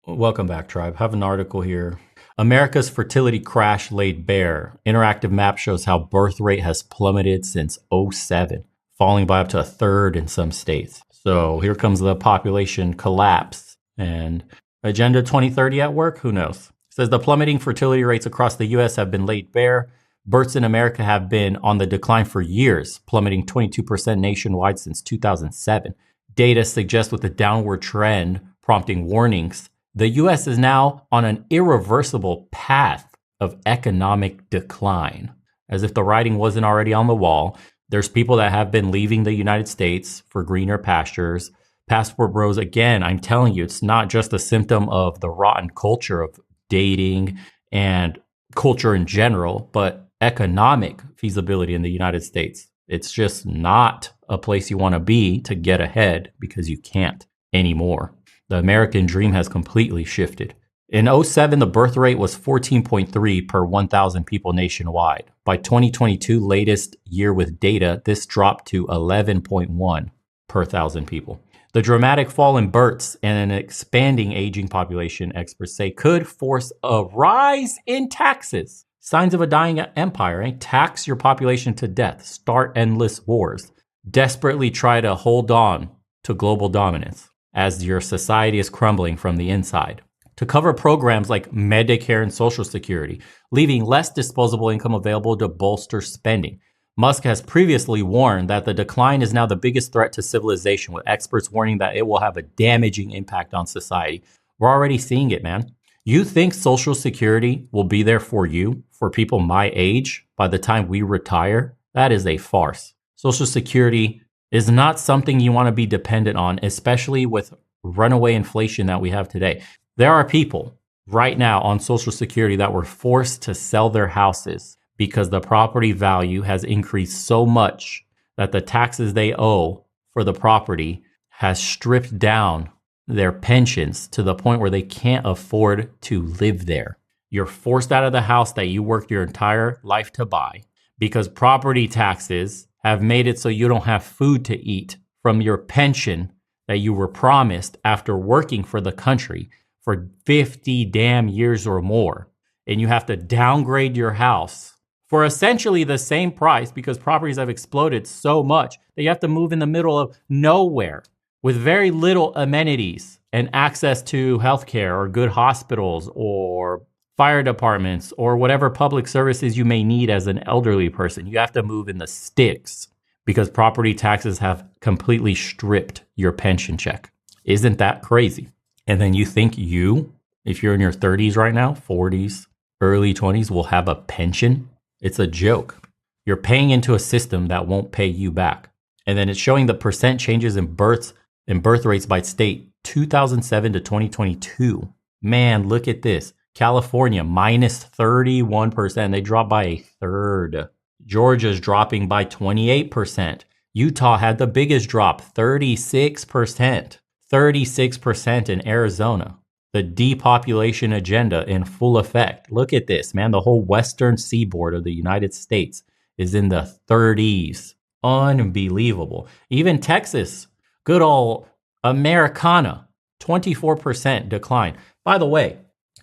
Welcome back, Tribe. Have an article here. America's fertility crash laid bare. Interactive map shows how birth rate has plummeted since '07, falling by up to a third in some states. So here comes the population collapse. And Agenda 2030 at work? Who knows? It says the plummeting fertility rates across the U.S. have been laid bare. Births in America have been on the decline for years, plummeting 22% nationwide since 2007. Data suggests with a downward trend prompting warnings, the U.S. is now on an irreversible path of economic decline. As if the writing wasn't already on the wall, there's people that have been leaving the United States for greener pastures. Passport bros, again, I'm telling you, it's not just a symptom of the rotten culture of dating and culture in general, but economic feasibility in the United States. It's just not a place you want to be to get ahead because you can't anymore. The American dream has completely shifted. In '07, the birth rate was 14.3 per 1,000 people nationwide. By 2022, latest year with data, this dropped to 11.1 per 1,000 people. The dramatic fall in births and an expanding aging population, experts say, could force a rise in taxes. Signs of a dying empire, eh? Tax your population to death, start endless wars, desperately try to hold on to global dominance as your society is crumbling from the inside. To cover programs like Medicare and Social Security, leaving less disposable income available to bolster spending. Musk has previously warned that the decline is now the biggest threat to civilization, with experts warning that it will have a damaging impact on society. We're already seeing it, man. You think Social Security will be there for you, for people my age, by the time we retire? That is a farce. Social Security is not something you want to be dependent on, especially with runaway inflation that we have today. There are people right now on Social Security that were forced to sell their houses because the property value has increased so much that the taxes they owe for the property has stripped down their pensions to the point where they can't afford to live there. You're forced out of the house that you worked your entire life to buy because property taxes have made it so you don't have food to eat from your pension that you were promised after working for the country for 50 damn years or more. And you have to downgrade your house for essentially the same price because properties have exploded so much that you have to move in the middle of nowhere with very little amenities and access to healthcare or good hospitals or fire departments or whatever public services you may need as an elderly person. You have to move in the sticks because property taxes have completely stripped your pension check. Isn't that crazy? And then you think you, if you're in your 30s right now, 40s, early 20s, will have a pension? It's a joke. You're paying into a system that won't pay you back. And then it's showing the percent changes in birth rates by state, 2007 to 2022. Man, look at this. California, minus 31%. They dropped by a third. Georgia's dropping by 28%. Utah had the biggest drop, 36%. 36% in Arizona. The depopulation agenda in full effect. Look at this, man. The whole western seaboard of the United States is in the 30s. Unbelievable. Even Texas, good old Americana, 24% decline. By the way,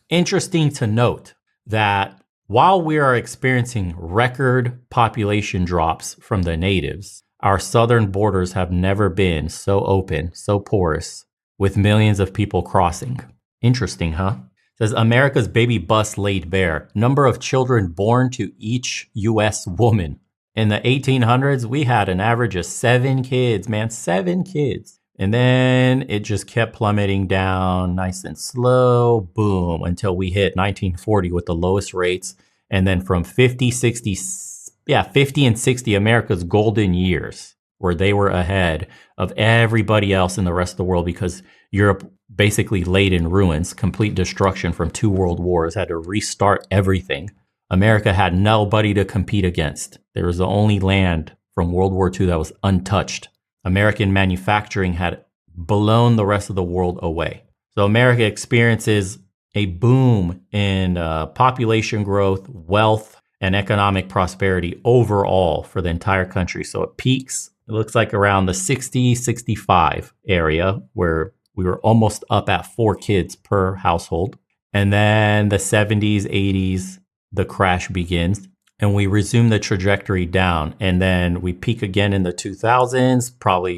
interesting to note that while we are experiencing record population drops from the natives, our southern borders have never been so open, so porous, with millions of people crossing. Interesting, huh? It says America's baby bust laid bare. Number of children born to each U.S. woman. In the 1800s, we had an average of 7 kids, man, 7 kids. And then it just kept plummeting down nice and slow, boom, until we hit 1940 with the lowest rates. And then from 50 and 60, America's golden years, where they were ahead of everybody else in the rest of the world because Europe basically laid in ruins, complete destruction from 2 world wars, had to restart everything. America had nobody to compete against. There was the only land from World War II that was untouched. American manufacturing had blown the rest of the world away. So America experiences a boom in population growth, wealth, and economic prosperity overall for the entire country. So it peaks, it looks like around the 60, 65 area where We were almost up at 4 kids per household. And then the 70s, 80s, the crash begins and we resume the trajectory down. And then we peak again in the 2000s, probably,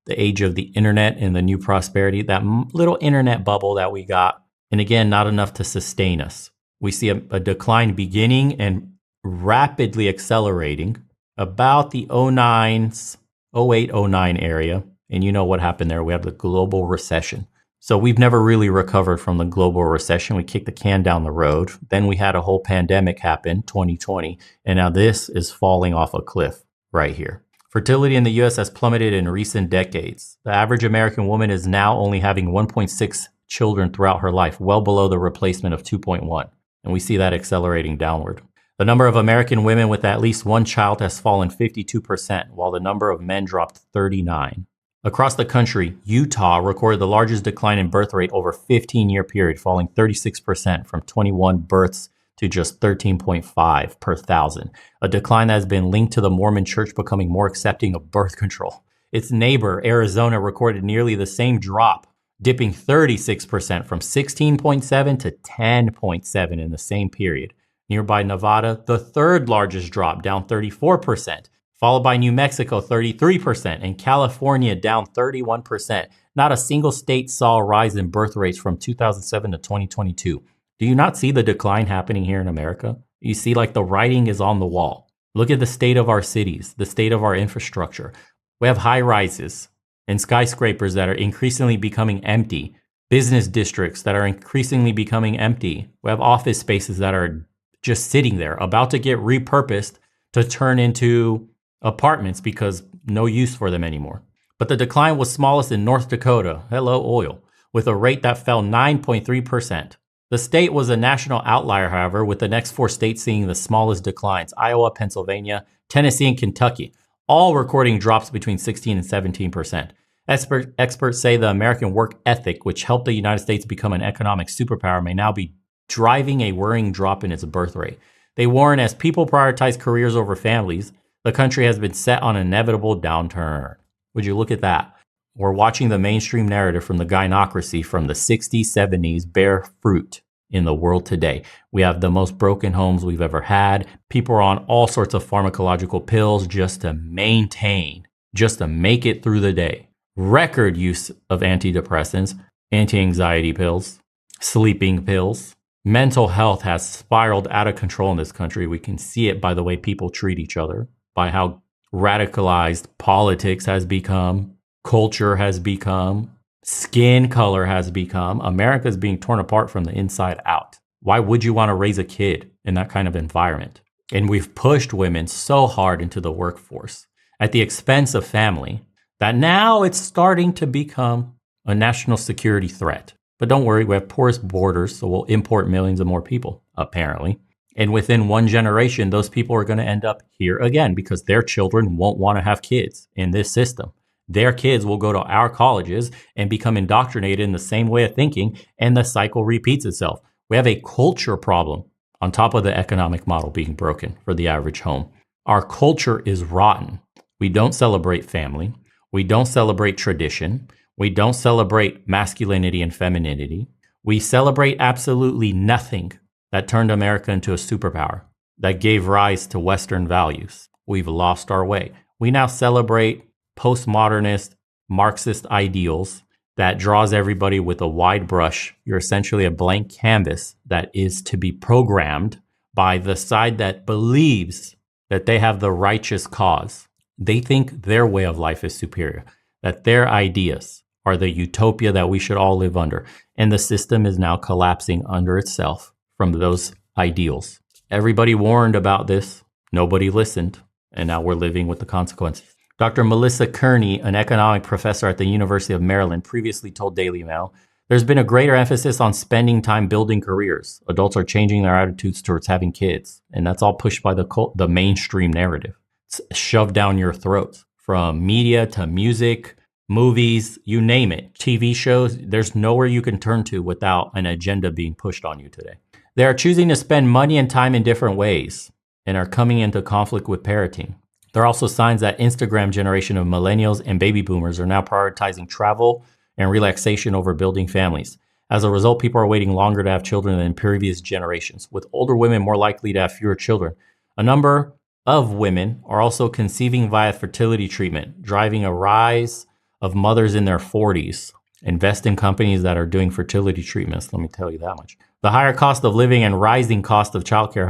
the age of the internet and the new prosperity, that little internet bubble that we got. And again, not enough to sustain us. We see a decline beginning and rapidly accelerating about the 09s, 08, 09 area. And you know what happened there. We have the global recession. So we've never really recovered from the global recession. We kicked the can down the road. Then we had a whole pandemic happen, 2020. And now this is falling off a cliff right here. Fertility in the US has plummeted in recent decades. The average American woman is now only having 1.6 children throughout her life, well below the replacement of 2.1. And we see that accelerating downward. The number of American women with at least one child has fallen 52%, while the number of men dropped 39%. Across the country, Utah recorded the largest decline in birth rate over a 15-year period, falling 36% from 21 births to just 13.5 per thousand, a decline that has been linked to the Mormon Church becoming more accepting of birth control. Its neighbor, Arizona, recorded nearly the same drop, dipping 36% from 16.7 to 10.7 in the same period. Nearby Nevada, the third largest drop, down 34%. Followed by New Mexico, 33%, and California down 31%. Not a single state saw a rise in birth rates from 2007 to 2022. Do you not see the decline happening here in America? You see, like, the writing is on the wall. Look at the state of our cities, the state of our infrastructure. We have high rises and skyscrapers that are increasingly becoming empty, business districts that are increasingly becoming empty. We have office spaces that are just sitting there, about to get repurposed to turn into apartments because no use for them anymore. But the decline was smallest in North Dakota, hello oil, with a rate that fell 9.3%. The state was a national outlier, however, with the next 4 states seeing the smallest declines: Iowa, Pennsylvania, Tennessee, and Kentucky, all recording drops between 16 and 17%. Experts say the American work ethic, which helped the United States become an economic superpower, may now be driving a worrying drop in its birth rate. They warn as people prioritize careers over families, the country has been set on an inevitable downturn. Would you look at that? We're watching the mainstream narrative from the gynocracy from the 60s, 70s bear fruit in the world today. We have the most broken homes we've ever had. People are on all sorts of pharmacological pills just to maintain, just to make it through the day. Record use of antidepressants, anti-anxiety pills, sleeping pills. Mental health has spiraled out of control in this country. We can see it by the way people treat each other, by how radicalized politics has become, culture has become, skin color has become. America is being torn apart from the inside out. Why would you want to raise a kid in that kind of environment? And we've pushed women so hard into the workforce at the expense of family that now it's starting to become a national security threat. But don't worry, we have porous borders, so we'll import millions of more people, apparently. And within one generation, those people are going to end up here again because their children won't want to have kids in this system. Their kids will go to our colleges and become indoctrinated in the same way of thinking, and the cycle repeats itself. We have a culture problem on top of the economic model being broken for the average home. Our culture is rotten. We don't celebrate family. We don't celebrate tradition. We don't celebrate masculinity and femininity. We celebrate absolutely nothing that turned America into a superpower, that gave rise to Western values. We've lost our way. We now celebrate postmodernist, Marxist ideals that draws everybody with a wide brush. You're essentially a blank canvas that is to be programmed by the side that believes that they have the righteous cause. They think their way of life is superior, that their ideas are the utopia that we should all live under. And the system is now collapsing under itself from those ideals. Everybody warned about this. Nobody listened. And now we're living with the consequences. Dr. Melissa Kearney, an economic professor at the University of Maryland, previously told Daily Mail, there's been a greater emphasis on spending time building careers. Adults are changing their attitudes towards having kids. And that's all pushed by the mainstream narrative. It's shoved down your throat. From media to music, movies, you name it, TV shows, there's nowhere you can turn to without an agenda being pushed on you today. They are choosing to spend money and time in different ways and are coming into conflict with parenting. There are also signs that Instagram generation of millennials and baby boomers are now prioritizing travel, and relaxation over building families. As a result, people are waiting longer to have children than previous generations, with older women more likely to have fewer children. A number of women are also conceiving via fertility treatment, driving a rise of mothers in their 40s. Invest in companies that are doing fertility treatments, let me tell you that much. The higher cost of living and rising cost of childcare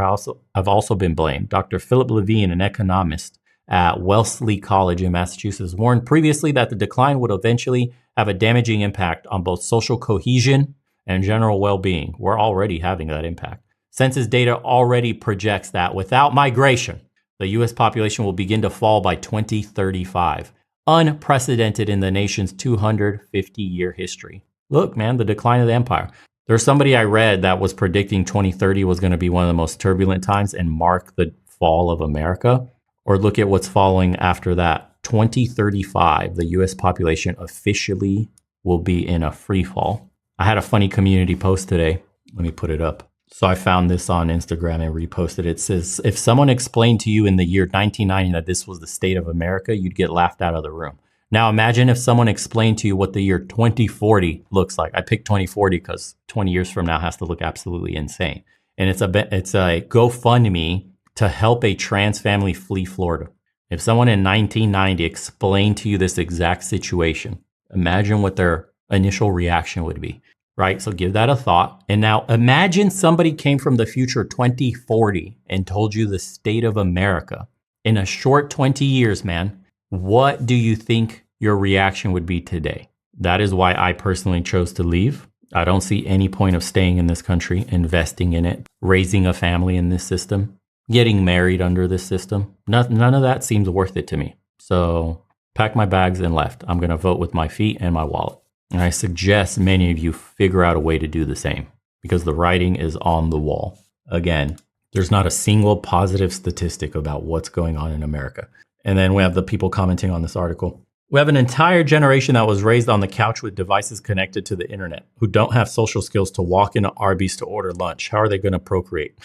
have also been blamed. Dr. Philip Levine, an economist at Wellesley College in Massachusetts, warned previously that the decline would eventually have a damaging impact on both social cohesion and general well-being. We're already having that impact. Census data already projects that without migration, the U.S. population will begin to fall by 2035. Unprecedented in the nation's 250-year history. Look, man, the decline of the empire. There's somebody I read that was predicting 2030 was going to be one of the most turbulent times and mark the fall of America. Or look at what's following after that. 2035, the U.S. population officially will be in a free fall. I had a funny community post today. Let me put it up. So I found this on Instagram and reposted it. It says, if someone explained to you in the year 1990 that this was the state of America, you'd get laughed out of the room. Now imagine if someone explained to you what the year 2040 looks like. I picked 2040 because 20 years from now has to look absolutely insane. And it's a GoFundMe to help a trans family flee Florida. If someone in 1990 explained to you this exact situation, imagine what their initial reaction would be. Right? So give that a thought. And now imagine somebody came from the future 2040 and told you the state of America in a short 20 years, man. What do you think your reaction would be today? That is why I personally chose to leave. I don't see any point of staying in this country, investing in it, raising a family in this system, getting married under this system. None of that seems worth it to me. So packed my bags and left. I'm going to vote with my feet and my wallet. And I suggest many of you figure out a way to do the same because the writing is on the wall. Again, there's not a single positive statistic about what's going on in America. And then we have the people commenting on this article. We have an entire generation that was raised on the couch with devices connected to the internet who don't have social skills to walk into Arby's to order lunch. How are they going to procreate?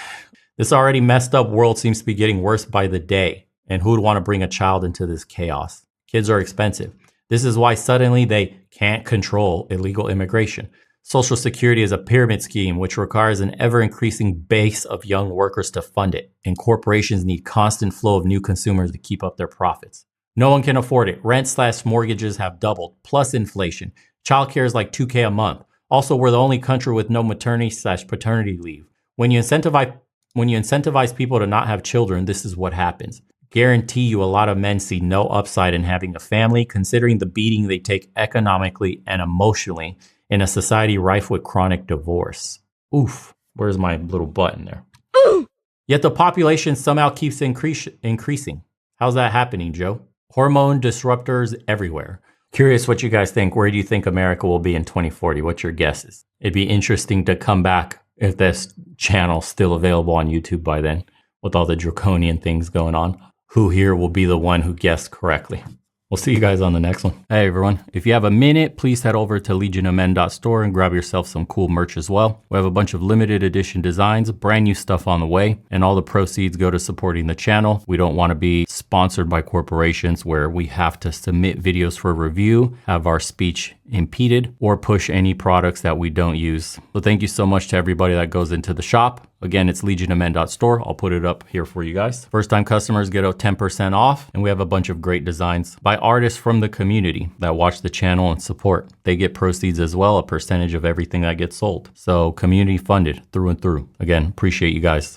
This already messed up world seems to be getting worse by the day. And who would want to bring a child into this chaos? Kids are expensive. This is why suddenly they can't control illegal immigration. Social Security is a pyramid scheme which requires an ever-increasing base of young workers to fund it, and corporations need constant flow of new consumers to keep up their profits. No one can afford it. Rent/mortgages have doubled, plus inflation. Childcare is like $2,000 a month. Also, we're the only country with no maternity/paternity leave. When you incentivize people to not have children, this is what happens. Guarantee you a lot of men see no upside in having a family, considering the beating they take economically and emotionally in a society rife with chronic divorce. Oof, where's my little button there? Ooh. Yet the population somehow keeps increasing. How's that happening, Joe? Hormone disruptors everywhere. Curious what you guys think. Where do you think America will be in 2040? What's your guesses? It'd be interesting to come back if this channel's still available on YouTube by then with all the draconian things going on. Who here will be the one who guessed correctly? We'll see you guys on the next one. Hey everyone, if you have a minute, please head over to legionofmen.store and grab yourself some cool merch as well. We have a bunch of limited edition designs, brand new stuff on the way, and all the proceeds go to supporting the channel. We don't want to be sponsored by corporations where we have to submit videos for review, have our speech impeded, or push any products that we don't use. So thank you so much to everybody that goes into the shop. Again, it's legionofmen.store. I'll put it up here for you guys. First time customers get a 10% off, and we have a bunch of great designs by artists from the community that watch the channel and support. They get proceeds as well, a percentage of everything that gets sold. So community funded through and through. Again, appreciate you guys.